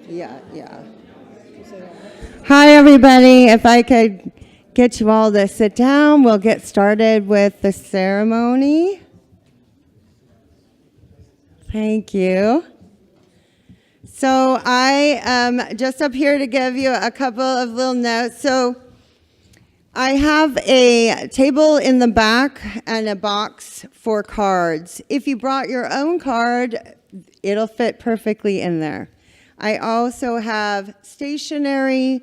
Yeah. Hi, everybody. If I could get you all to sit down, we'll get started with the ceremony. Thank you. So I am just up here to give you a couple of little notes. So I have a table in the back and a box for cards. If you brought your own card, it'll fit perfectly in there. I also have stationery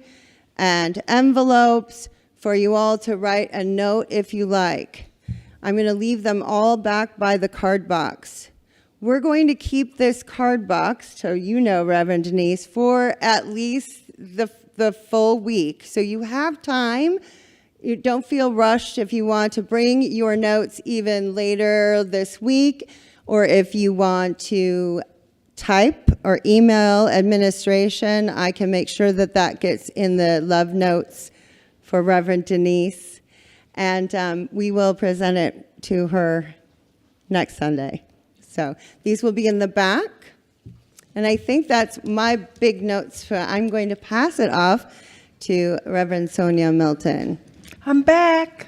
and envelopes for you all to write a note if you like. I'm going to leave them all back by the card box. We're going to keep this card box, so you know, Reverend Denise, for at least the full week. So you have time. You don't feel rushed if you want to bring your notes even later this week, or if you want to type or email administration, I can make sure that that gets in the love notes for Reverend Denise. And we will present it to her next Sunday. So these will be in the back. And I think that's my big notes. I'm going to pass it off to Reverend Sonia Milton. I'm back.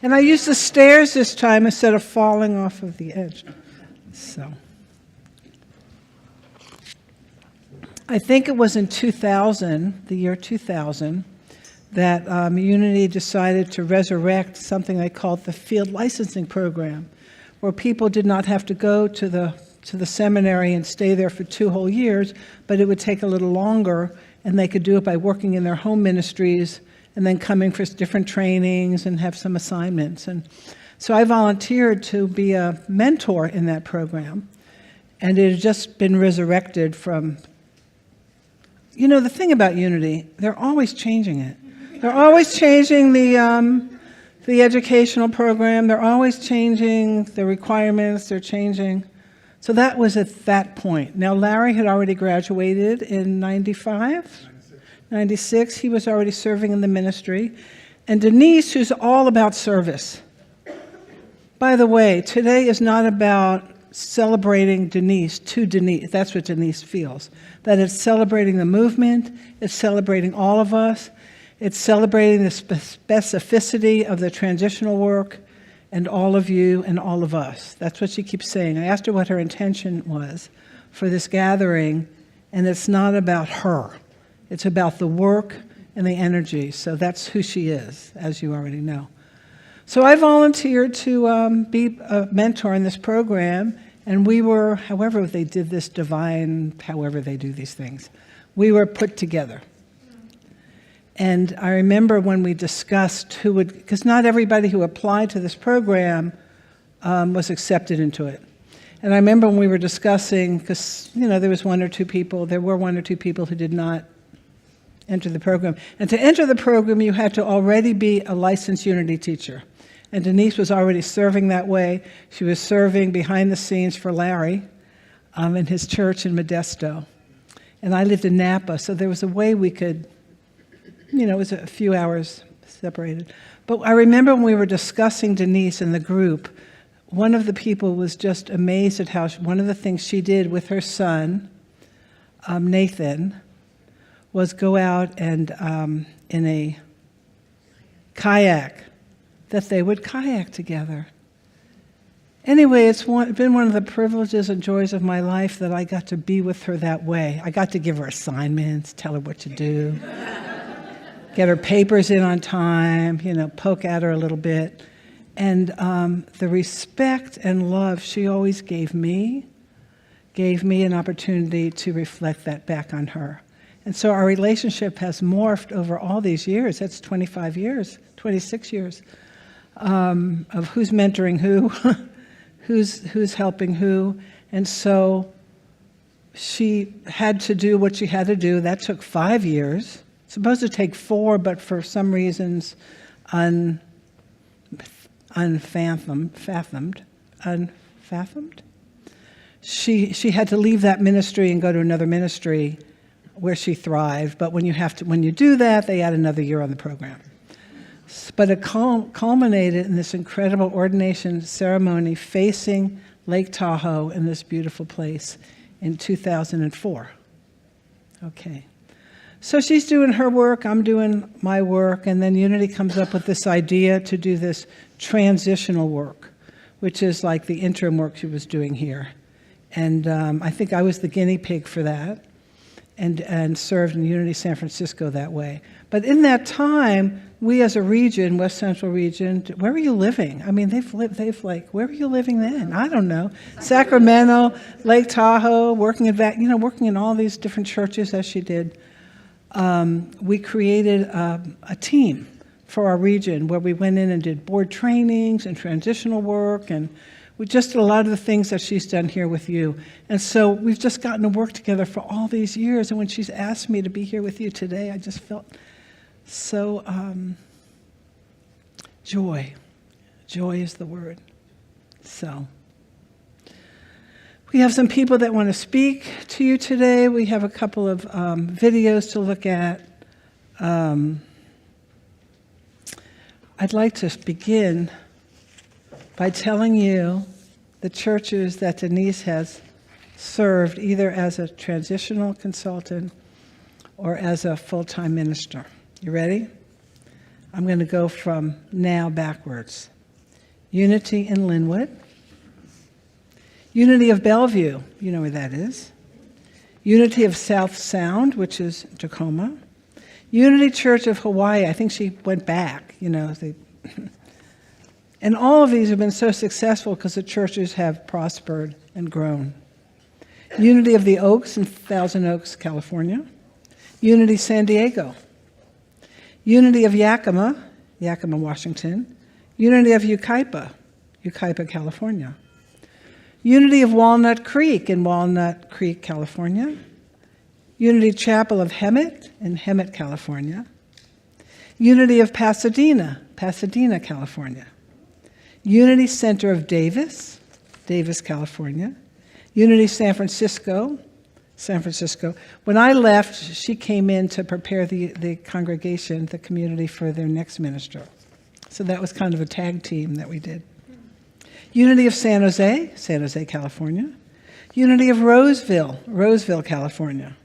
And I used the stairs this time instead of falling off of the edge. So I think it was in 2000, the year 2000, that Unity decided to resurrect something they called the field licensing program, where people did not have to go to the seminary and stay there for 2 whole years, but it would take a little longer, and they could do it by working in their home ministries and then coming for different trainings and have some assignments. And so I volunteered to be a mentor in that program, and it had just been resurrected from, you know, the thing about Unity, they're always changing it. They're always changing the educational program. They're always changing the requirements. They're changing. So that was at that point. Now, Larry had already graduated in 96. He was already serving in the ministry. And Denese, who's all about service. By the way, today is not about celebrating Denese to Denese. That's what Denese feels. That it's celebrating the movement. It's celebrating all of us. It's celebrating the specificity of the transitional work and all of you and all of us. That's what she keeps saying. I asked her what her intention was for this gathering, and it's not about her. It's about the work and the energy. So that's who she is, as you already know. So I volunteered to be a mentor in this program, and we were, however they did this divine, however they do these things, we were put together. And I remember when we discussed who would, because not everybody who applied to this program was accepted into it. And I remember when we were discussing, because, you know, there were one or two people who did not enter the program. And to enter the program, you had to already be a licensed Unity teacher. And Denise was already serving that way. She was serving behind the scenes for Larry in his church in Modesto. And I lived in Napa, so there was a way we could, you know, it was a few hours separated. But I remember when we were discussing Denise in the group, one of the people was just amazed at how one of the things she did with her son, Nathan, was go out and in a kayak, that they would kayak together. Anyway, it's been one of the privileges and joys of my life that I got to be with her that way. I got to give her assignments, tell her what to do, get her papers in on time, you know, poke at her a little bit. And the respect and love she always gave me an opportunity to reflect that back on her. And so our relationship has morphed over all these years. That's 25 years, 26 years. Of who's mentoring who, who's helping who. And so she had to do what she had to do. That took 5 years. It's supposed to take 4, but for some reasons unfathomed. She had to leave that ministry and go to another ministry where she thrived. But when you do that, they add another year on the program. But it culminated in this incredible ordination ceremony facing Lake Tahoe in this beautiful place in 2004. Okay. So she's doing her work, I'm doing my work, and then Unity comes up with this idea to do this transitional work, which is like the interim work she was doing here. And I think I was the guinea pig for that, and served in Unity San Francisco that way. But in that time, we as a region, West Central region, where were you living? I mean, they've like, where were you living then? I don't know. Sacramento, Lake Tahoe, working in all these different churches as she did. We created a team for our region where we went in and did board trainings and transitional work, and we just did a lot of the things that she's done here with you. And so we've just gotten to work together for all these years, and when she's asked me to be here with you today, I just felt so joy. Joy is the word. So we have some people that want to speak to you today. We have a couple of videos to look at. I'd like to begin by telling you the churches that Denese has served either as a transitional consultant or as a full-time minister. You ready? I'm going to go from now backwards. Unity in Linwood. Unity of Bellevue, you know where that is. Unity of South Sound, which is Tacoma. Unity Church of Hawaii, I think she went back, And all of these have been so successful because the churches have prospered and grown. Unity of the Oaks in Thousand Oaks, California. Unity San Diego. Unity of Yakima, Washington. Unity of Yucaipa, California. Unity of Walnut Creek in Walnut Creek, California. Unity Chapel of Hemet in Hemet, California. Unity of Pasadena, California. Unity Center of Davis, California. Unity San Francisco. When I left, she came in to prepare the congregation, the community, for their next minister. So that was kind of a tag team that we did. Unity of San Jose, California. Unity of Roseville, California.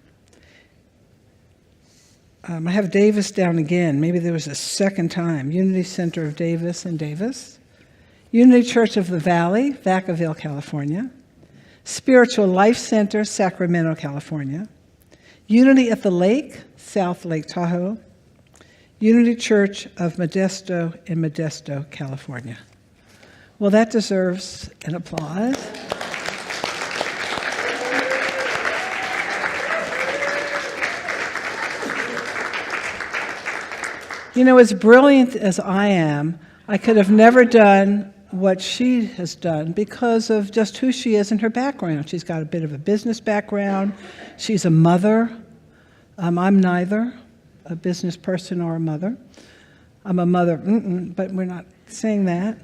I have Davis down again. Maybe there was a second time. Unity Center of Davis in Davis. Unity Church of the Valley, Vacaville, California. Spiritual Life Center, Sacramento, California. Unity at the Lake, South Lake Tahoe. Unity Church of Modesto in Modesto, California. Well, that deserves an applause. As brilliant as I am, I could have never done what she has done because of just who she is and her background. She's got a bit of a business background. She's a mother. I'm neither a business person or a mother. I'm a mother, but we're not saying that.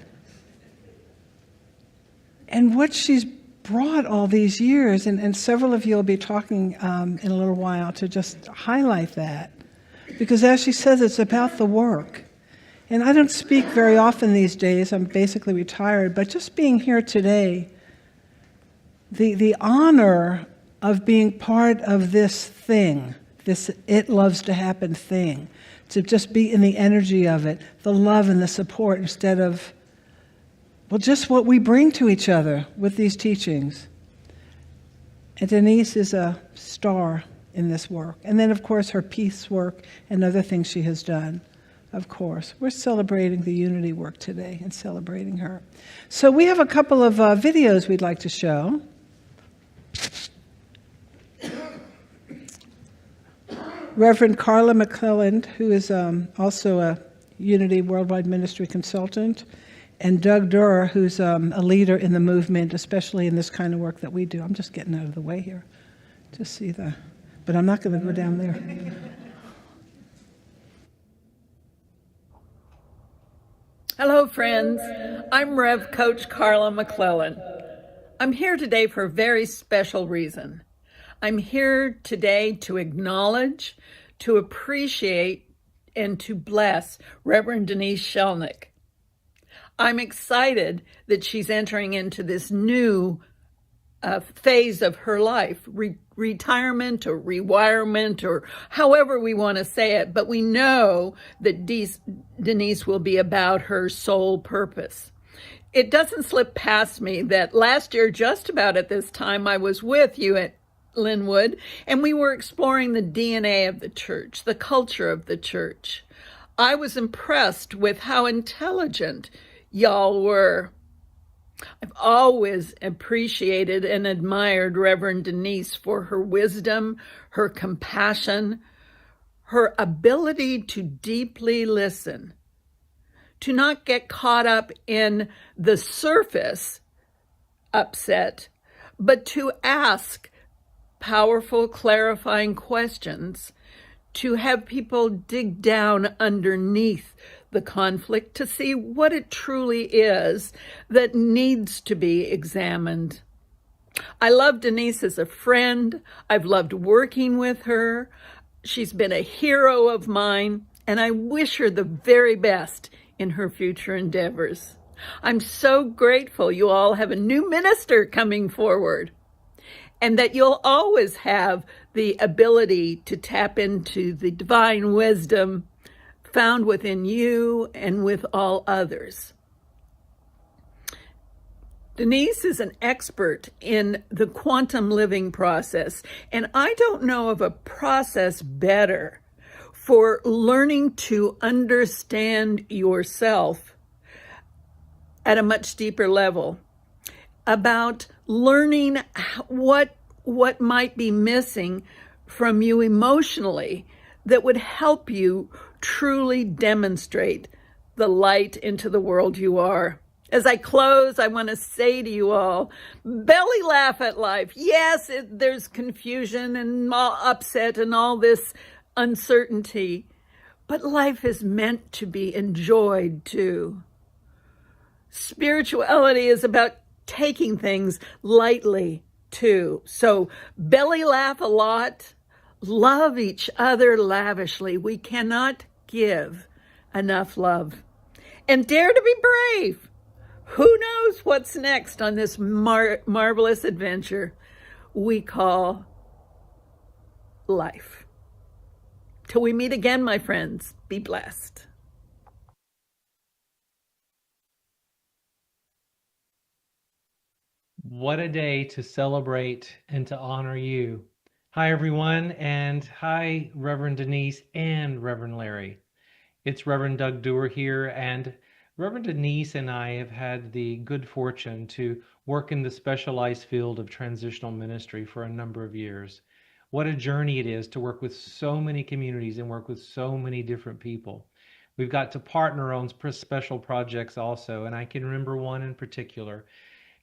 And what she's brought all these years, and several of you will be talking in a little while to just highlight that. Because as she says, it's about the work. And I don't speak very often these days. I'm basically retired. But just being here today, the honor of being part of this thing, this It Loves to Happen thing, to just be in the energy of it, the love and the support instead of, just what we bring to each other with these teachings. And Denese is a star in this work. And then, of course, her peace work and other things she has done. Of course, we're celebrating the unity work today and celebrating her. So we have a couple of videos we'd like to show. Reverend Carla McClelland, who is also a Unity Worldwide Ministry consultant, and Doug Durer, who's a leader in the movement, especially in this kind of work that we do. I'm just getting out of the way here to see but I'm not going to go down there. Hello, friends. I'm Rev Coach Carla McClellan. I'm here today for a very special reason. I'm here today to acknowledge, to appreciate, and to bless Reverend Denese Schellink. I'm excited that she's entering into this new phase of her life, retirement or rewirement or however we want to say it. But we know that Denese will be about her sole purpose. It doesn't slip past me that last year, just about at this time, I was with you at Linwood, and we were exploring the DNA of the church, the culture of the church. I was impressed with how intelligent y'all were. I've always appreciated and admired Reverend Denese for her wisdom, her compassion, her ability to deeply listen, to not get caught up in the surface upset, but to ask powerful, clarifying questions, to have people dig down underneath the conflict to see what it truly is that needs to be examined. I love Denese as a friend. I've loved working with her. She's been a hero of mine, and I wish her the very best in her future endeavors. I'm so grateful you all have a new minister coming forward, and that you'll always have the ability to tap into the divine wisdom found within you and with all others. Denese is an expert in the quantum living process, and I don't know of a process better for learning to understand yourself at a much deeper level, about learning what might be missing from you emotionally that would help you truly demonstrate the light into the world you are. As I close, I want to say to you all, belly laugh at life. Yes, there's confusion and upset and all this uncertainty, but life is meant to be enjoyed too. Spirituality is about taking things lightly too. So belly laugh a lot, love each other lavishly. We cannot give enough love. And dare to be brave. Who knows what's next on this marvelous adventure we call life. Till we meet again, my friends, be blessed. What a day to celebrate and to honor you. Hi, everyone, and hi, Reverend Denese and Reverend Larry. It's Reverend Doug Dewar here, and Reverend Denese and I have had the good fortune to work in the specialized field of transitional ministry for a number of years. What a journey it is to work with so many communities and work with so many different people. We've got to partner on special projects also, and I can remember one in particular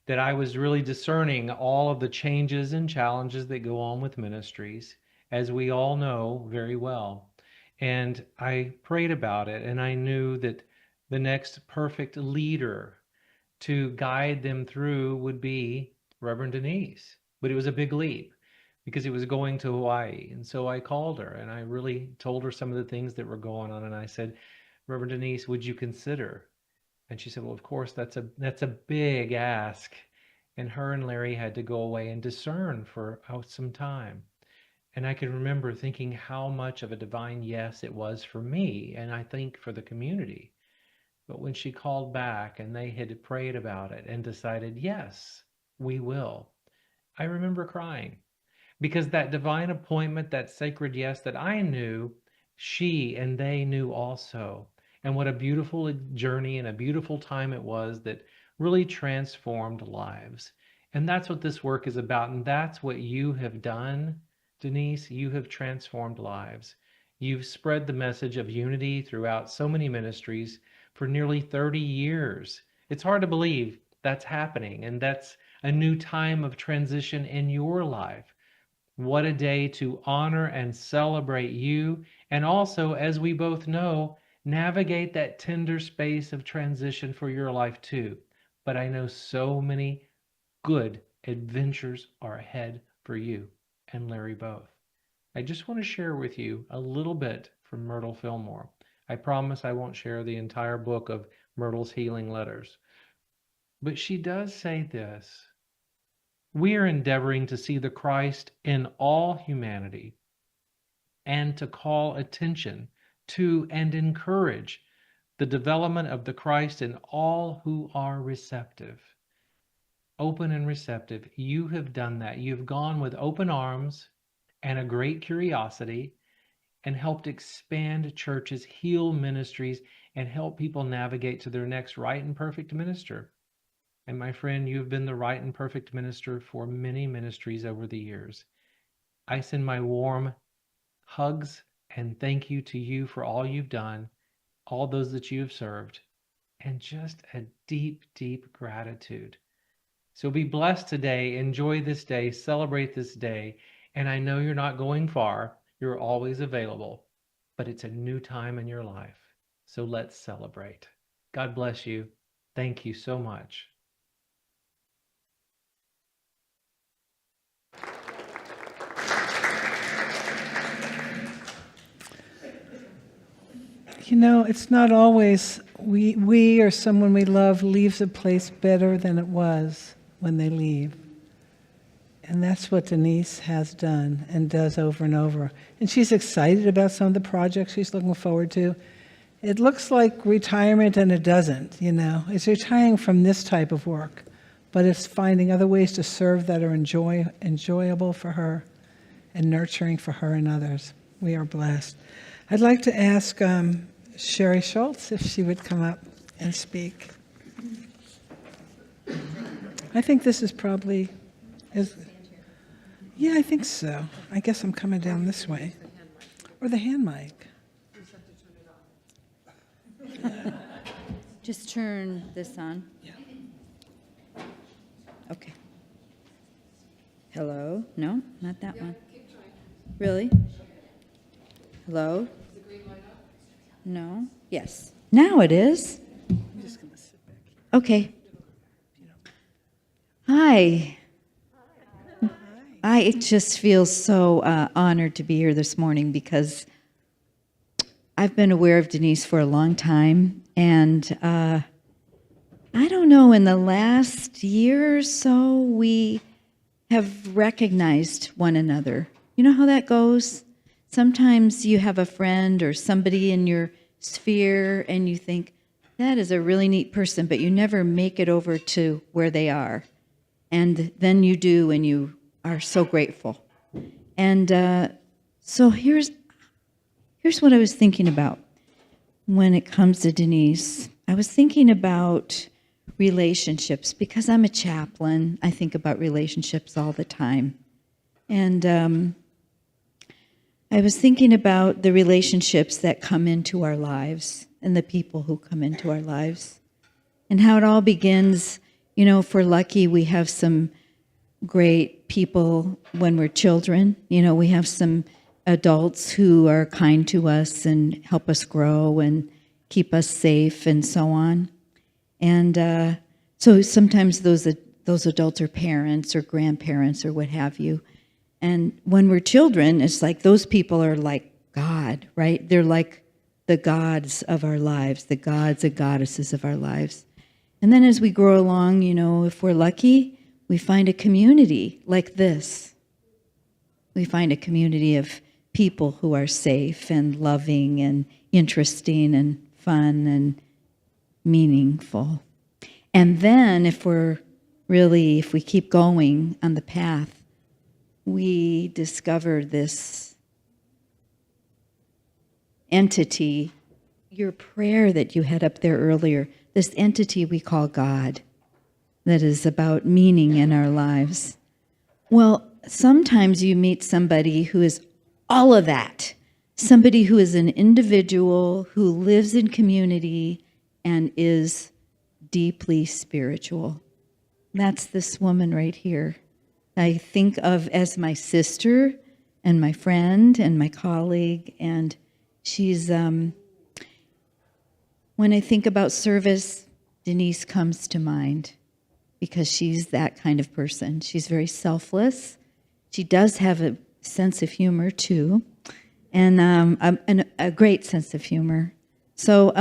that I was really discerning all of the changes and challenges that go on with ministries, as we all know very well. And I prayed about it, and I knew that the next perfect leader to guide them through would be Reverend Denese. But it was a big leap because it was going to Hawaii. And so I called her and I really told her some of the things that were going on. And I said, Reverend Denese, would you consider? And she said, well, of course, that's a big ask. And her and Larry had to go away and discern for some time. And I can remember thinking how much of a divine yes it was for me, and I think for the community. But when she called back and they had prayed about it and decided, yes, we will, I remember crying. Because that divine appointment, that sacred yes that I knew, she and they knew also. And what a beautiful journey and a beautiful time it was that really transformed lives. And that's what this work is about. And that's what you have done, Denese. You have transformed lives. You've spread the message of unity throughout so many ministries for nearly 30 years. It's hard to believe that's happening. And that's a new time of transition in your life. What a day to honor and celebrate you. And also, as we both know, navigate that tender space of transition for your life too. But I know so many good adventures are ahead for you and Larry both. I just want to share with you a little bit from Myrtle Fillmore. I promise I won't share the entire book of Myrtle's healing letters. But she does say this. We are endeavoring to see the Christ in all humanity and to call attention to and encourage the development of the Christ in all who are receptive. Open and receptive. You have done that. You've gone with open arms and a great curiosity and helped expand churches, heal ministries, and help people navigate to their next right and perfect minister. And my friend, you've been the right and perfect minister for many ministries over the years. I send my warm hugs and thank you to you for all you've done, all those that you have served, and just a deep, deep gratitude. So be blessed today. Enjoy this day. Celebrate this day. And I know you're not going far. You're always available. But it's a new time in your life. So let's celebrate. God bless you. Thank you so much. You know, it's not always we or someone we love leaves a place better than it was when they leave. And that's what Denese has done and does over and over. And she's excited about some of the projects she's looking forward to. It looks like retirement and it doesn't, you know. It's retiring from this type of work, but it's finding other ways to serve that are enjoyable for her and nurturing for her and others. We are blessed. I'd like to ask Sherry Schultz if she would come up and speak. I think this is probably... Yeah, I think so. I guess I'm coming down this way. Or the hand mic. Just turn this on. Yeah. Okay. Hello? No, not that one. Really? Hello? No? Yes. Now it is. I'm just going to sit back here. Okay. Hi. I just feel so honored to be here this morning because I've been aware of Denese for a long time, and I don't know, in the last year or so, we have recognized one another. You know how that goes? Sometimes you have a friend or somebody in your sphere, and you think, that is a really neat person, but you never make it over to where they are. And then you do, and you are so grateful. And so here's what I was thinking about when it comes to Denese. I was thinking about relationships. Because I'm a chaplain, I think about relationships all the time. And I was thinking about the relationships that come into our lives and the people who come into our lives and how it all begins. You know, if we're lucky, we have some great people when we're children. You know, we have some adults who are kind to us and help us grow and keep us safe and so on. And so sometimes those adults are parents or grandparents or what have you. And when we're children, it's like those people are like God, right? They're like the gods of our lives, the gods and goddesses of our lives. And then as we grow along, you know, if we're lucky, we find a community like this. We find a community of people who are safe and loving and interesting and fun and meaningful. And then if we keep going on the path, we discover this entity, your prayer that you had up there earlier, this entity we call God, that is about meaning in our lives. Well, sometimes you meet somebody who is all of that, somebody who is an individual who lives in community and is deeply spiritual. That's this woman right here. I think of as my sister and my friend and my colleague, and she's, when I think about service, Denese comes to mind because she's that kind of person. She's very selfless. She does have a sense of humor too, and a great sense of humor. So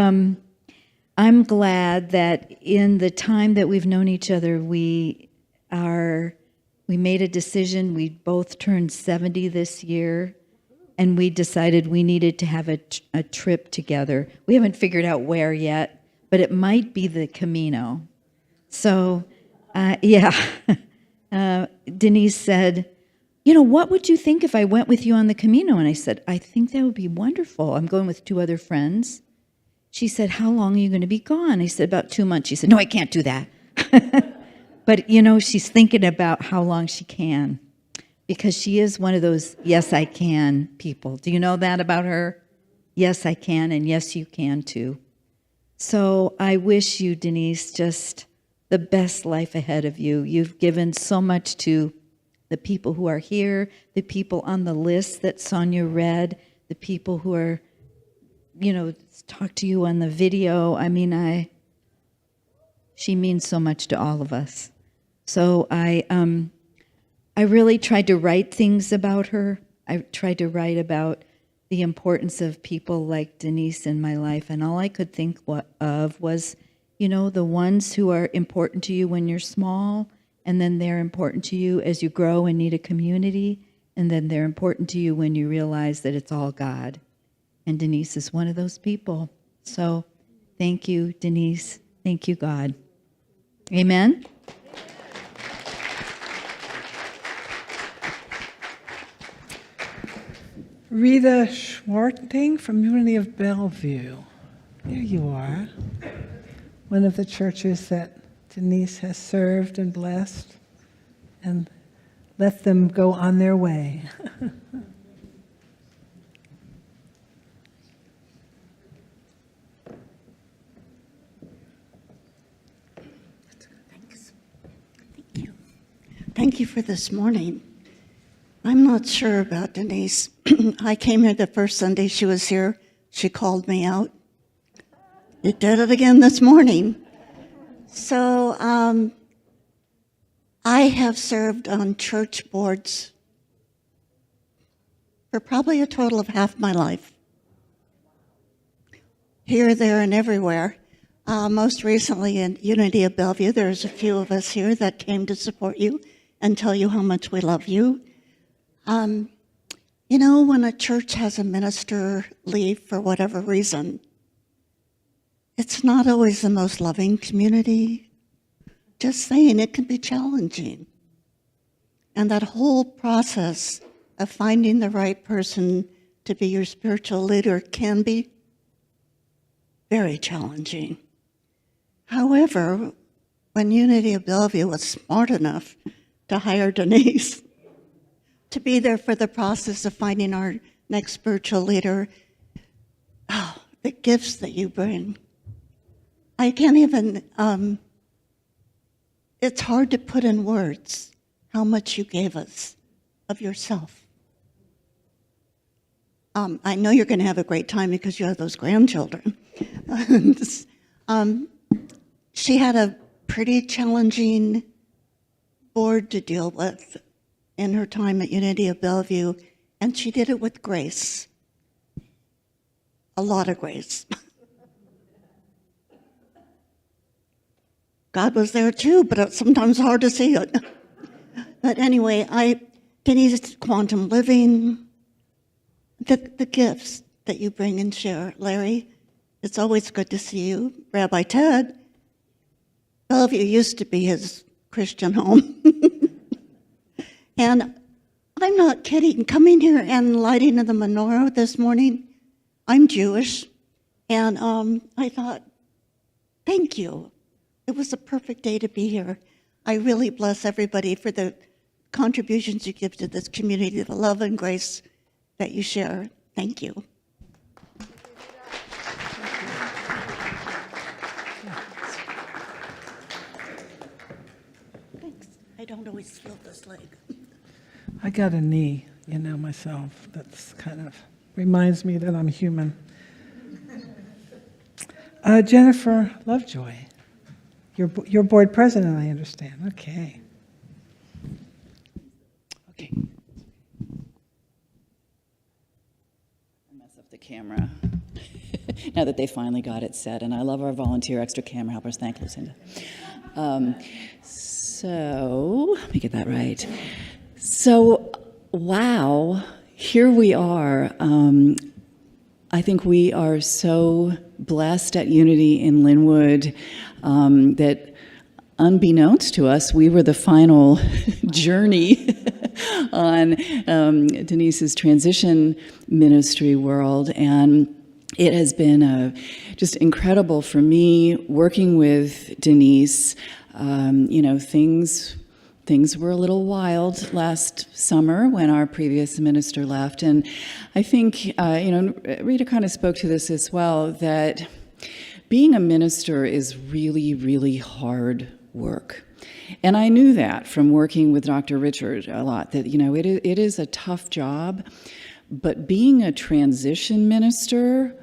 I'm glad that in the time that we've known each other, we we made a decision. We both turned 70 this year, and we decided we needed to have a trip together. We haven't figured out where yet, but it might be the Camino. So, yeah, Denise said, you know, what would you think if I went with you on the Camino? And I said, I think that would be wonderful. I'm going with 2 other friends. She said, how long are you going to be gone? I said, about 2 months. She said, no, I can't do that. But, you know, she's thinking about how long she can, because she is one of those yes, I can people. Do you know that about her? Yes, I can, and yes, you can too. So I wish you, Denise, just the best life ahead of you. You've given so much to the people who are here, the people on the list that Sonia read, the people who are, you know, talk to you on the video. I mean, she means so much to all of us. So I really tried to write things about her. I tried to write about the importance of people like Denise in my life, and all I could think of was, you know, the ones who are important to you when you're small, and then they're important to you as you grow and need a community, and then they're important to you when you realize that it's all God. And Denise is one of those people. So thank you, Denise. Thank you, God. Amen? Rita Schwarting from Unity of Bellevue. There you are. One of the churches that Denise has served and blessed and let them go on their way. Thank you for this morning. I'm not sure about Denise. I came here the first Sunday she was here. She called me out. You did it again this morning. So I have served on church boards for probably a total of half my life. Here, there, and everywhere. Most recently in Unity of Bellevue, there's a few of us here that came to support you and tell you how much we love you. You know, when a church has a minister leave for whatever reason, it's not always the most loving community. Just saying, it can be challenging. And that whole process of finding the right person to be your spiritual leader can be very challenging. However, when Unity of Bellevue was smart enough to hire Denise to be there for the process of finding our next spiritual leader, the gifts that you bring. I can't even, it's hard to put in words how much you gave us of yourself. I know you're going to have a great time because you have those grandchildren. She had a pretty challenging board to deal with in her time at Unity of Bellevue, and she did it with grace. A lot of grace. God was there too, but it's sometimes hard to see it. But anyway, Denise, quantum living, the gifts that you bring and share. Larry, it's always good to see you. Rabbi Ted, Bellevue used to be his Christian home. And I'm not kidding. Coming here and lighting of the menorah this morning, I'm Jewish, and I thought, thank you. It was a perfect day to be here. I really bless everybody for the contributions you give to this community, the love and grace that you share. Thank you. Thanks. I don't always feel this leg. I got a knee, you know, myself. That's kind of reminds me that I'm human. Jennifer Lovejoy, your board president, I understand. Okay. mess up the camera now that they finally got it set. And I love our volunteer extra camera helpers. Thank you, Lucinda. So let me get that right. So, wow, here we are. I think we are so blessed at Unity in Linwood that unbeknownst to us, we were the final journey on Denese's transition ministry world. And it has been just incredible for me working with Denese. Things were a little wild last summer when our previous minister left. And I think, Rita kind of spoke to this as well, that being a minister is really, really hard work. And I knew that from working with Dr. Richard a lot, that, it is a tough job, but being a transition minister,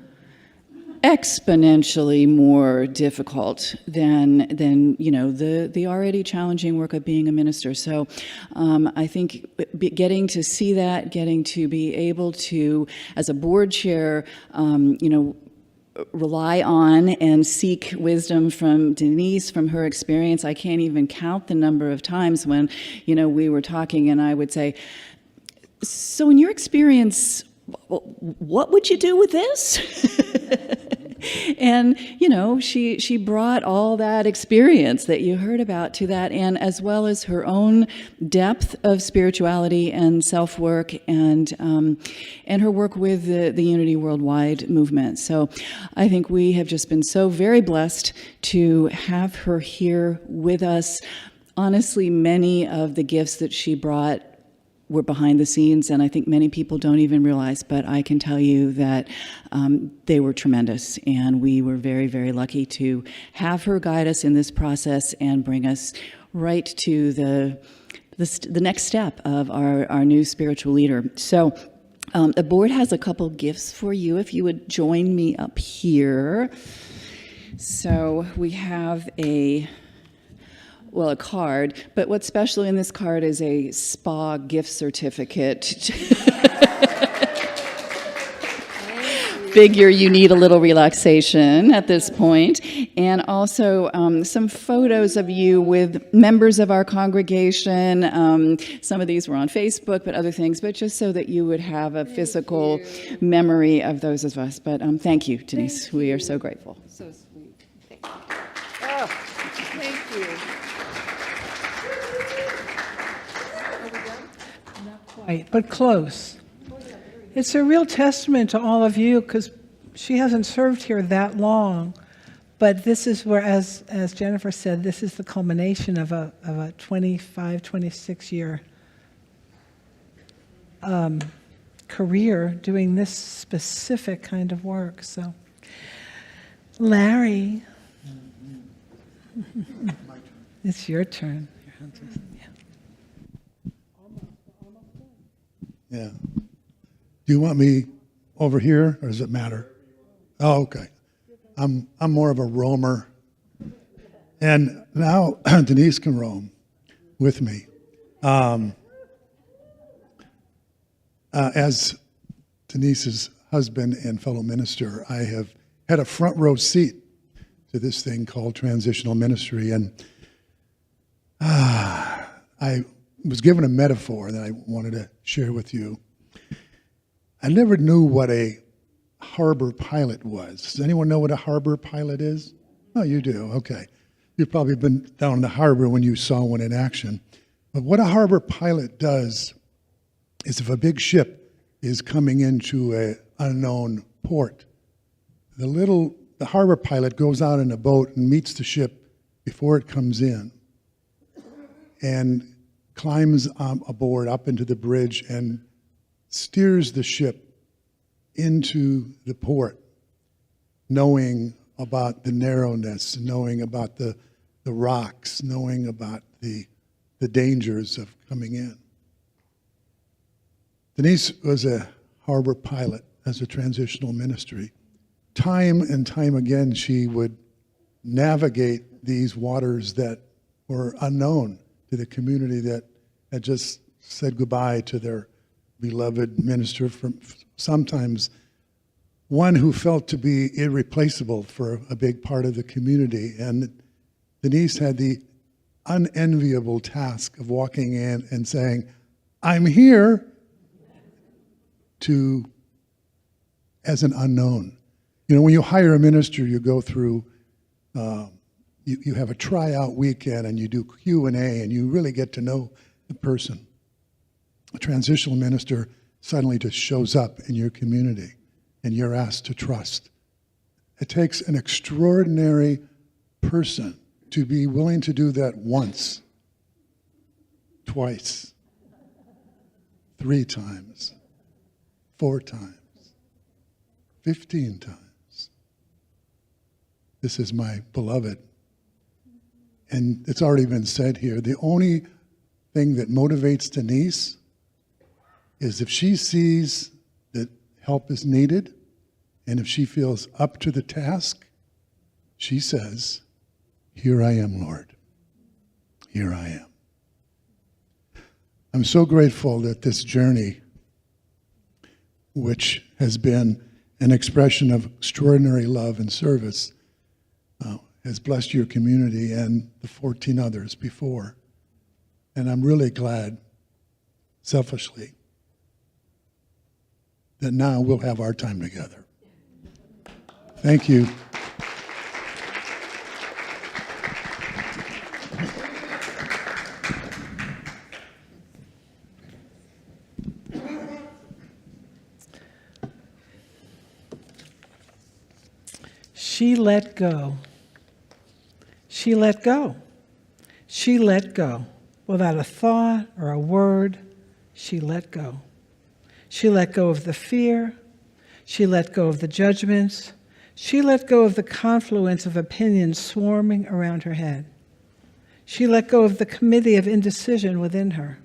exponentially more difficult than the already challenging work of being a minister. So I think getting to see that, getting to be able to, as a board chair, rely on and seek wisdom from Denese, from her experience. I can't even count the number of times when, we were talking and I would say, so in your experience, what would you do with this? And, she brought all that experience that you heard about to that, and as well as her own depth of spirituality and self-work and her work with the Unity Worldwide movement. So I think we have just been so very blessed to have her here with us. Honestly, many of the gifts that she brought were behind the scenes, and I think many people don't even realize, but I can tell you that they were tremendous, and we were very, very lucky to have her guide us in this process and bring us right to the next step of our new spiritual leader. So the board has a couple gifts for you, if you would join me up here. So we have a card, but what's special in this card is a spa gift certificate. Figure you need a little relaxation at this point. And also some photos of you with members of our congregation. Some of these were on Facebook, but other things, but just so that you would have a physical memory of those of us. But thank you, Denese. We are so grateful. So sweet. Thank you. Right, but close. It's a real testament to all of you, because she hasn't served here that long, but this is where, as Jennifer said, this is the culmination of a 25, 26-year career doing this specific kind of work. So, Larry, it's your turn. Yeah. Do you want me over here, or does it matter? Oh, okay. I'm more of a roamer. And now Denese can roam with me. As Denese's husband and fellow minister, I have had a front row seat to this thing called transitional ministry. And I was given a metaphor that I wanted to share with you. I never knew what a harbor pilot was. Does anyone know what a harbor pilot is? Oh, you do. Okay. You've probably been down in the harbor when you saw one in action. But what a harbor pilot does is, if a big ship is coming into an unknown port, the harbor pilot goes out in a boat and meets the ship before it comes in, and climbs aboard up into the bridge and steers the ship into the port, knowing about the narrowness, knowing about the rocks, knowing about the dangers of coming in. Denese was a harbor pilot as a transitional ministry. Time and time again, she would navigate these waters that were unknown to the community that had just said goodbye to their beloved minister, from sometimes one who felt to be irreplaceable for a big part of the community. And Denese had the unenviable task of walking in and saying, "I'm here," as an unknown. You know, when you hire a minister, you go through, you have a tryout weekend and you do Q&A and you really get to know the person. A transitional minister suddenly just shows up in your community and you're asked to trust. It takes an extraordinary person to be willing to do that once, twice, 3 times, 4 times, 15 times. This is my beloved. And it's already been said here, the only thing that motivates Denese is if she sees that help is needed, and if she feels up to the task, she says, "Here I am, Lord. Here I am." I'm so grateful that this journey, which has been an expression of extraordinary love and service, has blessed your community and the 14 others before. And I'm really glad, selfishly, that now we'll have our time together. Thank you. She let go. She let go. She let go. Without a thought or a word, she let go. She let go of the fear. She let go of the judgments. She let go of the confluence of opinions swarming around her head. She let go of the committee of indecision within her.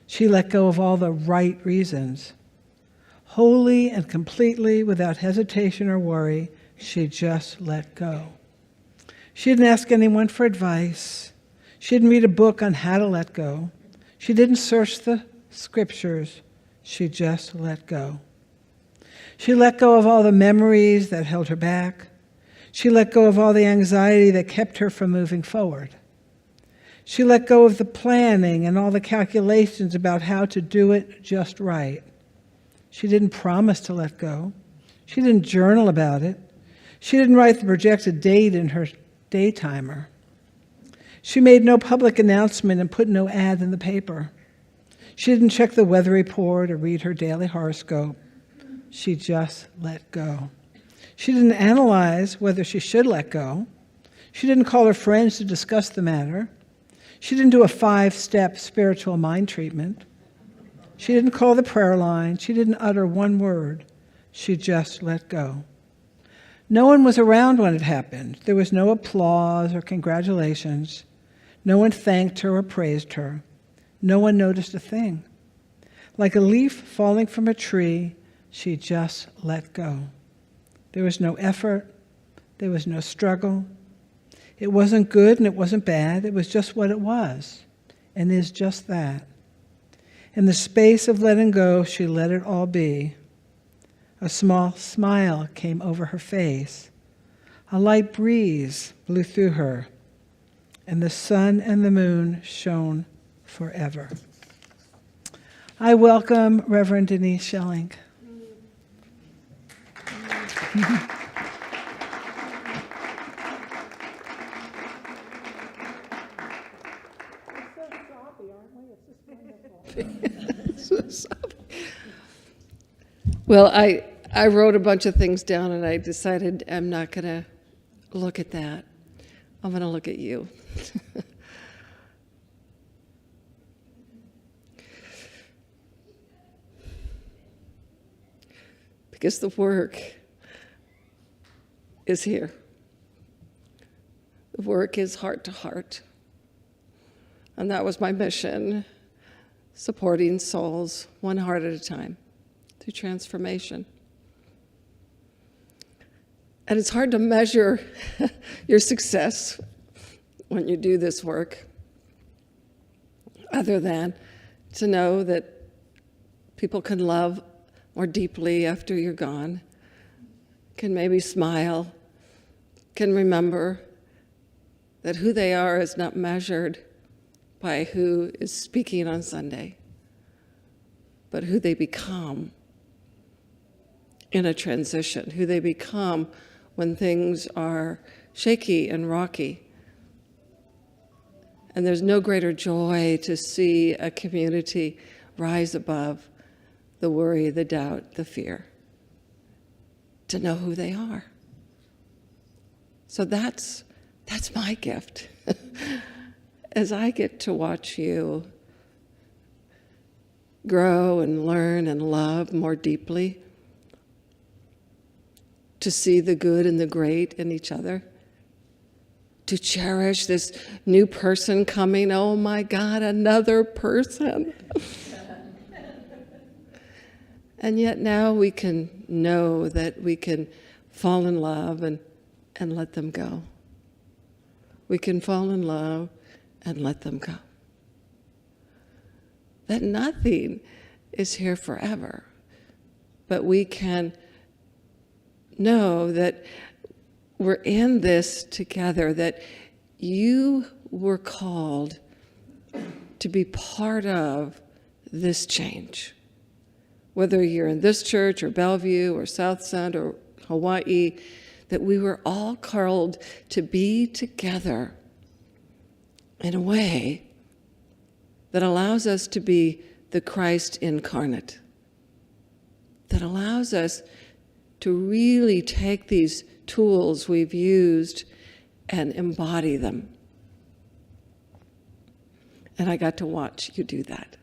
She let go of all the right reasons. Wholly and completely, without hesitation or worry, she just let go. She didn't ask anyone for advice. She didn't read a book on how to let go. She didn't search the scriptures. She just let go. She let go of all the memories that held her back. She let go of all the anxiety that kept her from moving forward. She let go of the planning and all the calculations about how to do it just right. She didn't promise to let go. She didn't journal about it. She didn't write the projected date in her day timer. She made no public announcement and put no ad in the paper. She didn't check the weather report or read her daily horoscope. She just let go. She didn't analyze whether she should let go. She didn't call her friends to discuss the matter. She didn't do a 5-step spiritual mind treatment. She didn't call the prayer line. She didn't utter one word. She just let go. No one was around when it happened. There was no applause or congratulations. No one thanked her or praised her. No one noticed a thing. Like a leaf falling from a tree, she just let go. There was no effort. There was no struggle. It wasn't good and it wasn't bad. It was just what it was and is just that. In the space of letting go, she let it all be. A small smile came over her face. A light breeze blew through her, and the sun and the moon shone forever. I welcome Reverend Denese Schellink. Well, I wrote a bunch of things down and I decided I'm not going to look at that. I'm going to look at you. Because the work is here. The work is heart to heart. And that was my mission, supporting souls one heart at a time through transformation. And it's hard to measure your success when you do this work, other than to know that people can love more deeply after you're gone, can maybe smile, can remember that who they are is not measured by who is speaking on Sunday, but who they become in a transition, who they become when things are shaky and rocky. And there's no greater joy to see a community rise above the worry, the doubt, the fear, to know who they are. So that's my gift. As I get to watch you grow and learn and love more deeply, to see the good and the great in each other, to cherish this new person coming. Oh my God, another person. And yet now we can know that we can fall in love and let them go. We can fall in love and let them go. That nothing is here forever, but we can know that we're in this together, that you were called to be part of this change. Whether you're in this church or Bellevue or South Sound or Hawaii, that we were all called to be together in a way that allows us to be the Christ incarnate, that allows us to really take these tools we've used and embody them. And I got to watch you do that.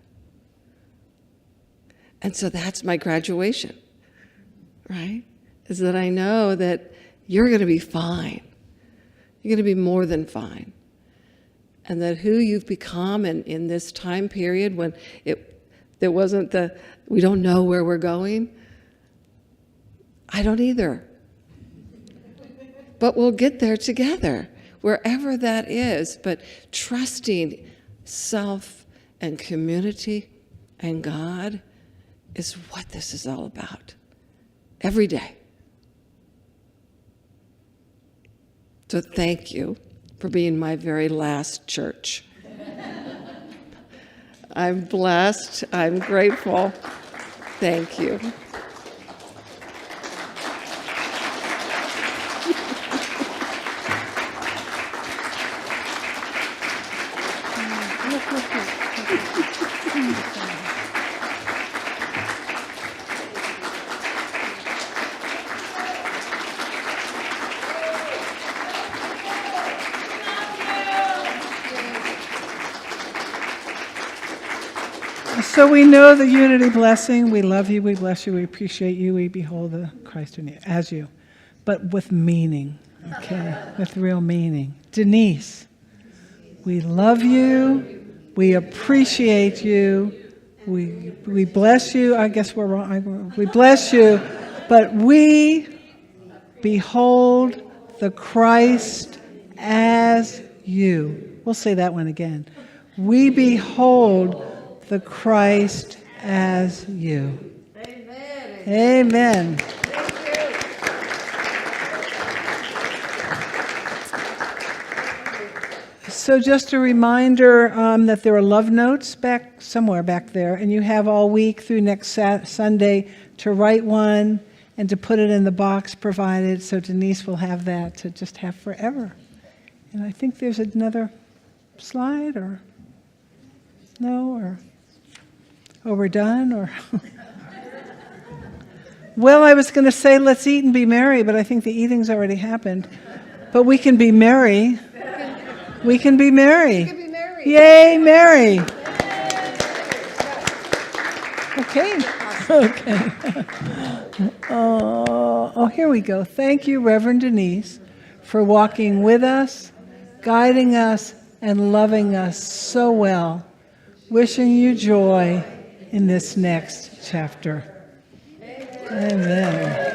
And so that's my graduation, right? Is that I know that you're going to be fine. You're going to be more than fine. And that who you've become in this time period when there wasn't we don't know where we're going. I don't either. But we'll get there together, wherever that is. But trusting self and community and God is what this is all about. Every day. So thank you for being my very last church. I'm blessed. I'm grateful. Thank you. So we know the unity blessing. We love you, we bless you, we appreciate you, we behold the Christ in you, as you, but with meaning, okay? With real meaning. Denese, we love you, we appreciate you, we bless you. I guess we're wrong. We bless you, but we behold the Christ as you. We'll say that one again. We behold the Christ as you. Amen. Amen. So just a reminder that there are love notes somewhere back there, and you have all week through next Sunday to write one and to put it in the box provided, so Denese will have that to just have forever. And I think there's another slide, or no, or we're done, or well, I was going to say let's eat and be merry, but I think the eating's already happened. But we can be merry. We can be merry. Yay, Mary. Okay. Oh, here we go. Thank you, Reverend Denese, for walking with us, guiding us, and loving us so well. Wishing you joy in this next chapter. Amen.